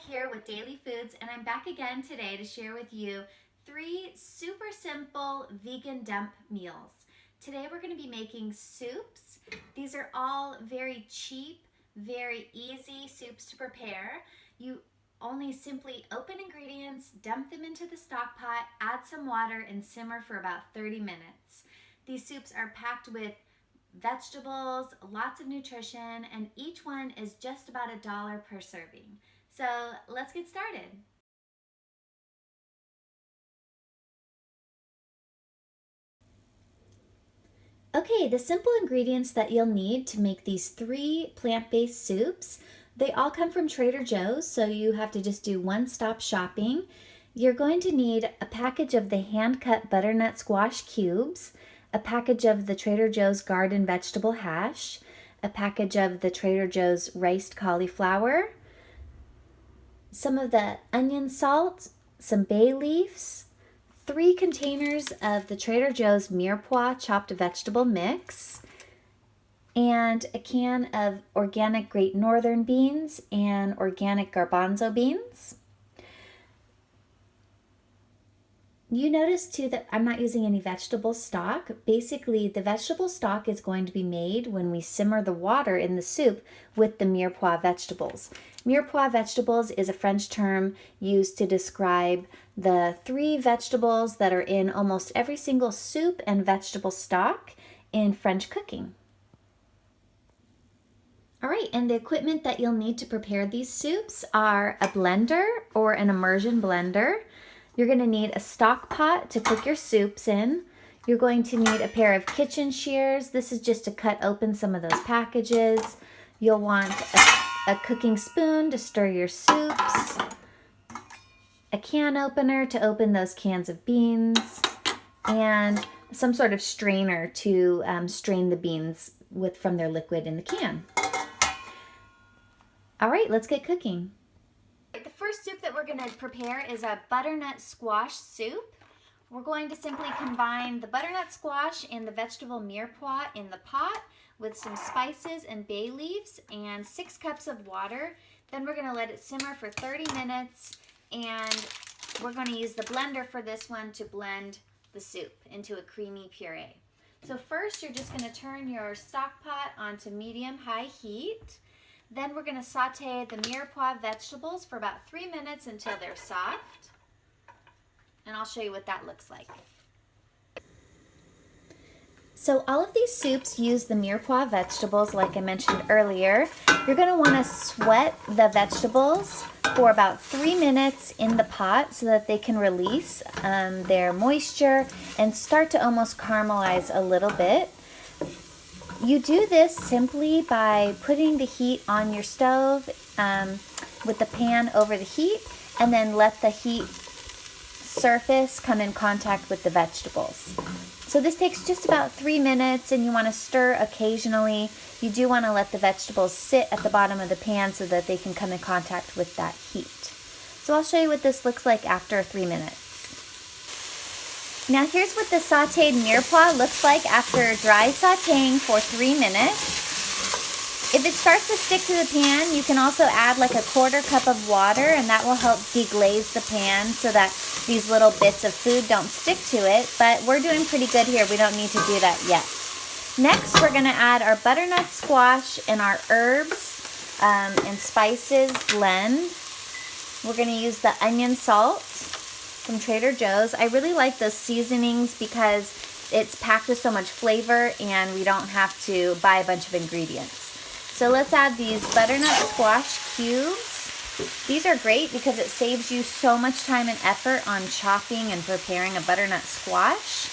here with Daily Foods, and I'm back again today to share with you 3 super simple vegan dump meals. Today we're going to be making soups. These are all very cheap, very easy soups to prepare. You only simply open ingredients, dump them into the stock pot, add some water, and simmer for about 30 minutes. These soups are packed with vegetables, lots of nutrition, and each one is just about $1 per serving. So let's get started. Okay, the simple ingredients that you'll need to make these 3 plant-based soups, they all come from Trader Joe's, so you have to just do one-stop shopping. You're going to need a package of the hand-cut butternut squash cubes, a package of the Trader Joe's garden vegetable hash, a package of the Trader Joe's riced cauliflower, some of the onion salt, some bay leaves, 3 containers of the Trader Joe's Mirepoix chopped vegetable mix, and a can of organic Great Northern beans and organic garbanzo beans. You notice too that I'm not using any vegetable stock. Basically, the vegetable stock is going to be made when we simmer the water in the soup with the Mirepoix vegetables. Mirepoix vegetables is a French term used to describe the 3 vegetables that are in almost every single soup and vegetable stock in French cooking. All right, and the equipment that you'll need to prepare these soups are a blender or an immersion blender. You're going to need a stock pot to cook your soups in. You're going to need a pair of kitchen shears. This is just to cut open some of those packages. You'll want a cooking spoon to stir your soups, a can opener to open those cans of beans, and some sort of strainer to strain the beans from their liquid in the can. All right, let's get cooking. The first soup that we're going to prepare is a butternut squash soup. We're going to simply combine the butternut squash and the vegetable mirepoix in the pot with some spices and bay leaves and 6 cups of water. Then we're going to let it simmer for 30 minutes, and we're going to use the blender for this one to blend the soup into a creamy puree. So first you're just going to turn your stock pot onto medium-high heat. Then we're going to saute the mirepoix vegetables for about 3 minutes until they're soft. And I'll show you what that looks like. So all of these soups use the mirepoix vegetables like I mentioned earlier. You're going to want to sweat the vegetables for about 3 minutes in the pot so that they can release their moisture and start to almost caramelize a little bit. You do this simply by putting the heat on your stove with the pan over the heat, and then let the heat surface come in contact with the vegetables. So this takes just about 3 minutes, and you want to stir occasionally. You do want to let the vegetables sit at the bottom of the pan so that they can come in contact with that heat. So I'll show you what this looks like after 3 minutes. Now here's what the sauteed mirepoix looks like after dry sauteing for 3 minutes. If it starts to stick to the pan, you can also add like a 1/4 cup of water, and that will help deglaze the pan so that these little bits of food don't stick to it. But we're doing pretty good here. We don't need to do that yet. Next, we're going to add our butternut squash and our herbs and spices blend. We're going to use the onion salt from Trader Joe's. I really like those seasonings because it's packed with so much flavor and we don't have to buy a bunch of ingredients. So let's add these butternut squash cubes. These are great because it saves you so much time and effort on chopping and preparing a butternut squash.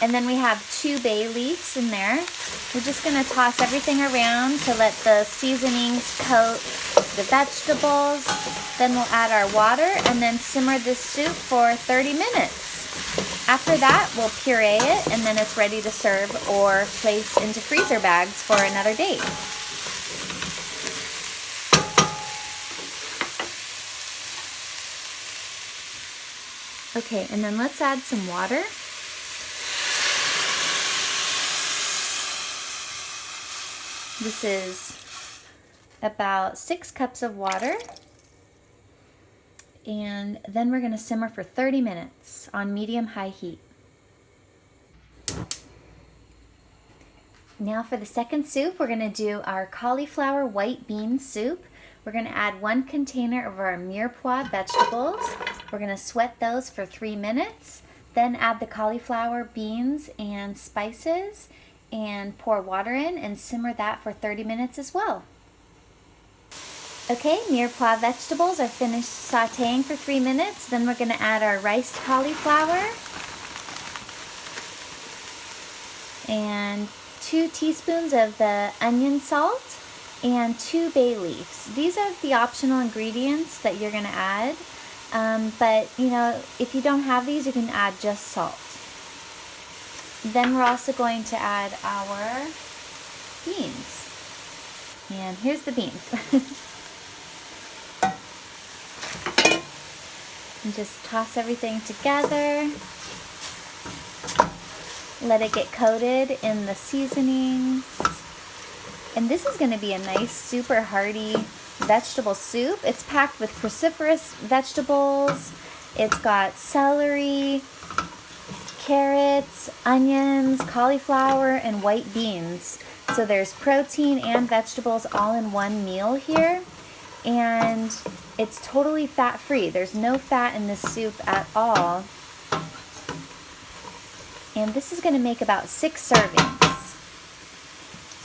And then we have 2 bay leaves in there. We're just going to toss everything around to let the seasonings coat the vegetables. Then we'll add our water and then simmer this soup for 30 minutes. After that, we'll puree it, and then it's ready to serve or place into freezer bags for another date. Okay, and then let's add some water. This is about 6 cups of water. And then we're going to simmer for 30 minutes on medium-high heat. Now for the second soup, we're going to do our cauliflower white bean soup. We're going to add 1 container of our Mirepoix vegetables. We're going to sweat those for 3 minutes. Then add the cauliflower, beans, and spices and pour water in and simmer that for 30 minutes as well. Okay, Mirepoix vegetables are finished sauteing for 3 minutes. Then we're going to add our riced cauliflower and 2 teaspoons of the onion salt and 2 bay leaves. These are the optional ingredients that you're going to add, but you know, if you don't have these, you can add just salt. Then we're also going to add our beans. And here's the beans. And just toss everything together. Let it get coated in the seasonings. And this is going to be a nice, super hearty vegetable soup. It's packed with cruciferous vegetables. It's got celery, carrots, onions, cauliflower, and white beans. So there's protein and vegetables all in one meal here. And it's totally fat-free. There's no fat in this soup at all. And this is going to make about 6 servings.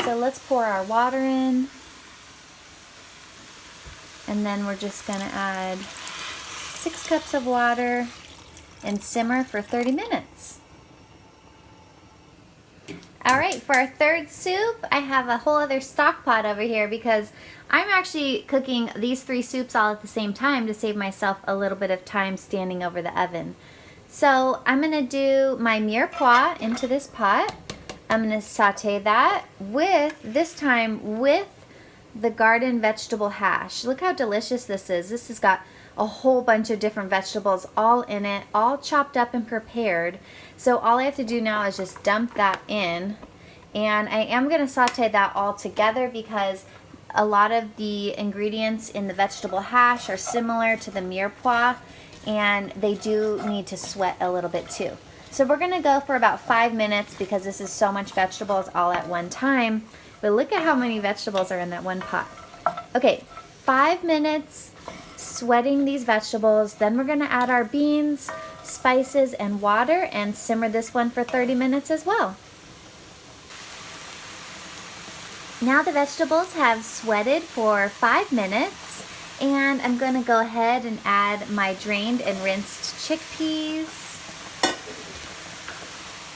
So let's pour our water in. And then we're just going to add 6 cups of water and simmer for 30 minutes. All right, for our third soup, I have a whole other stock pot over here because I'm actually cooking these 3 soups all at the same time to save myself a little bit of time standing over the oven. So I'm going to do my Mirepoix into this pot. I'm going to saute that this time with the garden vegetable hash. Look how delicious this is. This has got a whole bunch of different vegetables all in it, all chopped up and prepared. So all I have to do now is just dump that in. And I am going to saute that all together because a lot of the ingredients in the vegetable hash are similar to the Mirepoix, and they do need to sweat a little bit too. So we're going to go for about 5 minutes because this is so much vegetables all at one time. But look at how many vegetables are in that one pot. Okay, 5 minutes sweating these vegetables. Then we're going to add our beans, spices, and water and simmer this one for 30 minutes as well. Now the vegetables have sweated for 5 minutes, and I'm going to go ahead and add my drained and rinsed chickpeas,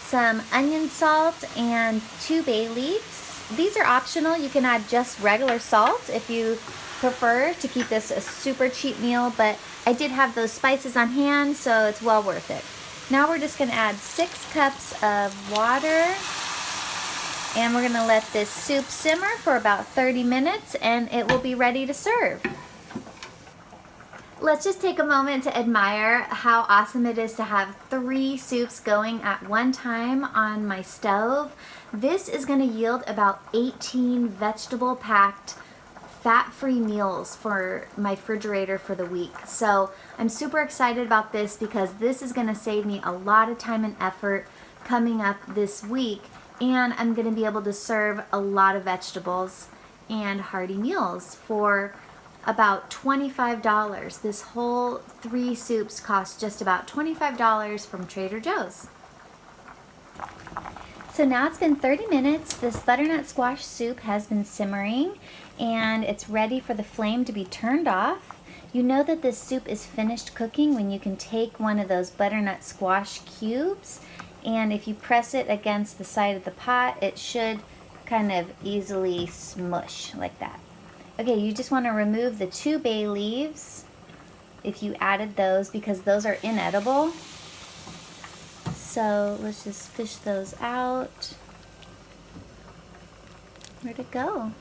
some onion salt, and 2 bay leaves. These are optional. You can add just regular salt if you prefer to keep this a super cheap meal, but I did have those spices on hand, so it's well worth it. Now we're just going to add 6 cups of water. And we're going to let this soup simmer for about 30 minutes and it will be ready to serve. Let's just take a moment to admire how awesome it is to have 3 soups going at one time on my stove. This is going to yield about 18 vegetable-packed, fat-free meals for my refrigerator for the week. So I'm super excited about this because this is going to save me a lot of time and effort coming up this week. And I'm going to be able to serve a lot of vegetables and hearty meals for about $25. This whole 3 soups cost just about $25 from Trader Joe's. So now it's been 30 minutes. This butternut squash soup has been simmering and it's ready for the flame to be turned off. You know that this soup is finished cooking when you can take one of those butternut squash cubes, and if you press it against the side of the pot, it should kind of easily smush like that. Okay, you just want to remove the 2 bay leaves if you added those because those are inedible. So let's just fish those out. Where'd it go?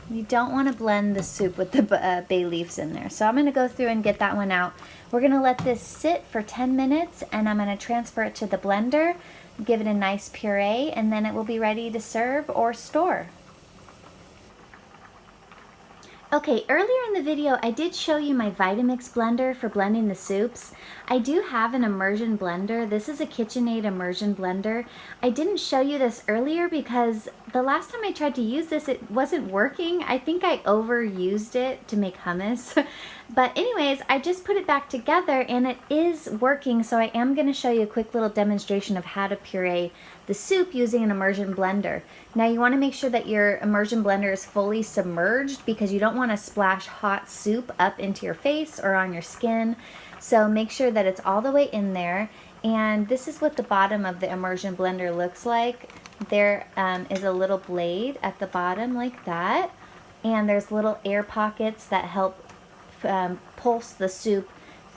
You don't want to blend the soup with the bay leaves in there. So I'm going to go through and get that one out. We're going to let this sit for 10 minutes and I'm going to transfer it to the blender, give it a nice puree, and then it will be ready to serve or store. Okay, earlier in the video, I did show you my Vitamix blender for blending the soups. I do have an immersion blender. This is a KitchenAid immersion blender. I didn't show you this earlier because the last time I tried to use this, it wasn't working. I think I overused it to make hummus. But anyways, I just put it back together and it is working, so I am going to show you a quick little demonstration of how to puree the soup using an immersion blender. Now you want to make sure that your immersion blender is fully submerged because you don't want to splash hot soup up into your face or on your skin. So make sure that it's all the way in there. And this is what the bottom of the immersion blender looks like. There is a little blade at the bottom like that. And there's little air pockets that help pulse the soup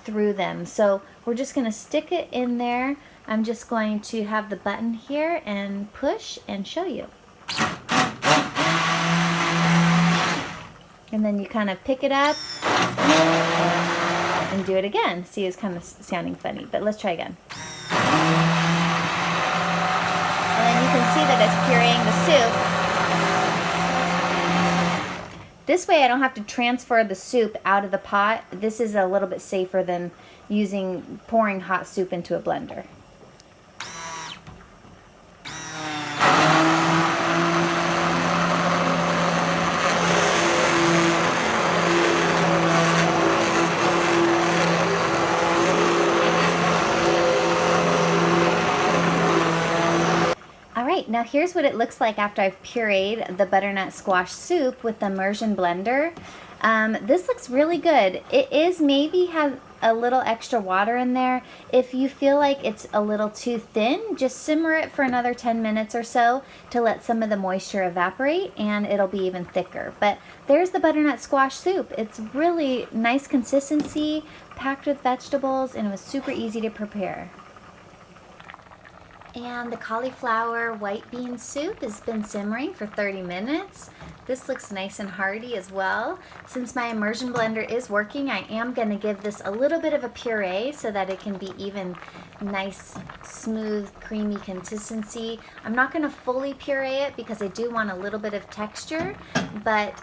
through them. So we're just going to stick it in there. I'm just going to have the button here and push and show you. And then you kind of pick it up and do it again. See, it's kind of sounding funny, but let's try again. And then you can see that it's pureeing the soup. This way I don't have to transfer the soup out of the pot. This is a little bit safer than pouring hot soup into a blender. Alright, now here's what it looks like after I've pureed the butternut squash soup with the immersion blender. This looks really good. It is maybe have a little extra water in there. If you feel like it's a little too thin, just simmer it for another 10 minutes or so to let some of the moisture evaporate and it'll be even thicker. But there's the butternut squash soup. It's really nice consistency, packed with vegetables, and it was super easy to prepare. And the cauliflower white bean soup has been simmering for 30 minutes. This looks nice and hearty as well. Since my immersion blender is working, I am going to give this a little bit of a puree so that it can be even nice, smooth, creamy consistency. I'm not going to fully puree it because I do want a little bit of texture, but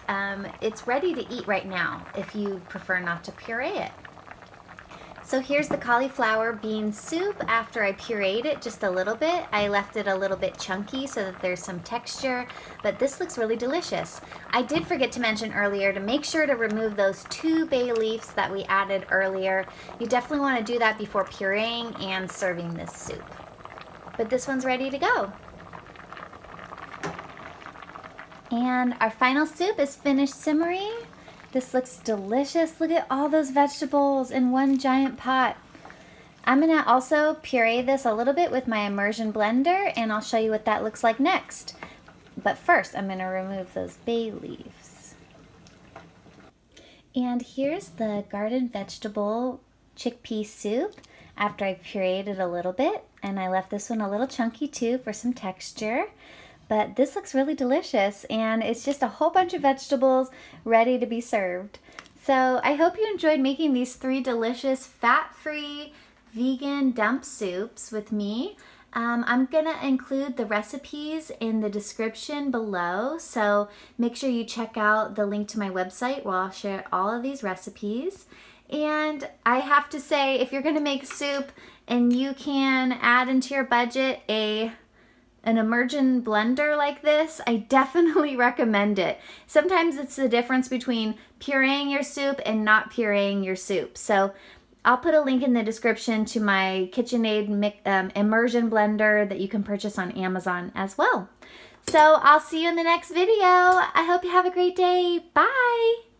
it's ready to eat right now if you prefer not to puree it. So here's the cauliflower bean soup after I pureed it just a little bit. I left it a little bit chunky so that there's some texture, but this looks really delicious. I did forget to mention earlier to make sure to remove those 2 bay leaves that we added earlier. You definitely want to do that before pureeing and serving this soup. But this one's ready to go. And our final soup is finished simmering. This looks delicious. Look at all those vegetables in one giant pot. I'm going to also puree this a little bit with my immersion blender, and I'll show you what that looks like next. But first, I'm going to remove those bay leaves. And here's the garden vegetable chickpea soup after I pureed it a little bit. And I left this one a little chunky too for some texture. But this looks really delicious, and it's just a whole bunch of vegetables ready to be served. So I hope you enjoyed making these 3 delicious fat-free vegan dump soups with me. I'm gonna include the recipes in the description below, so make sure you check out the link to my website where I'll share all of these recipes. And I have to say, if you're gonna make soup and you can add into your budget an immersion blender like this, I definitely recommend it. Sometimes it's the difference between pureeing your soup and not pureeing your soup. So I'll put a link in the description to my KitchenAid immersion blender that you can purchase on Amazon as well. So I'll see you in the next video. I hope you have a great day. Bye.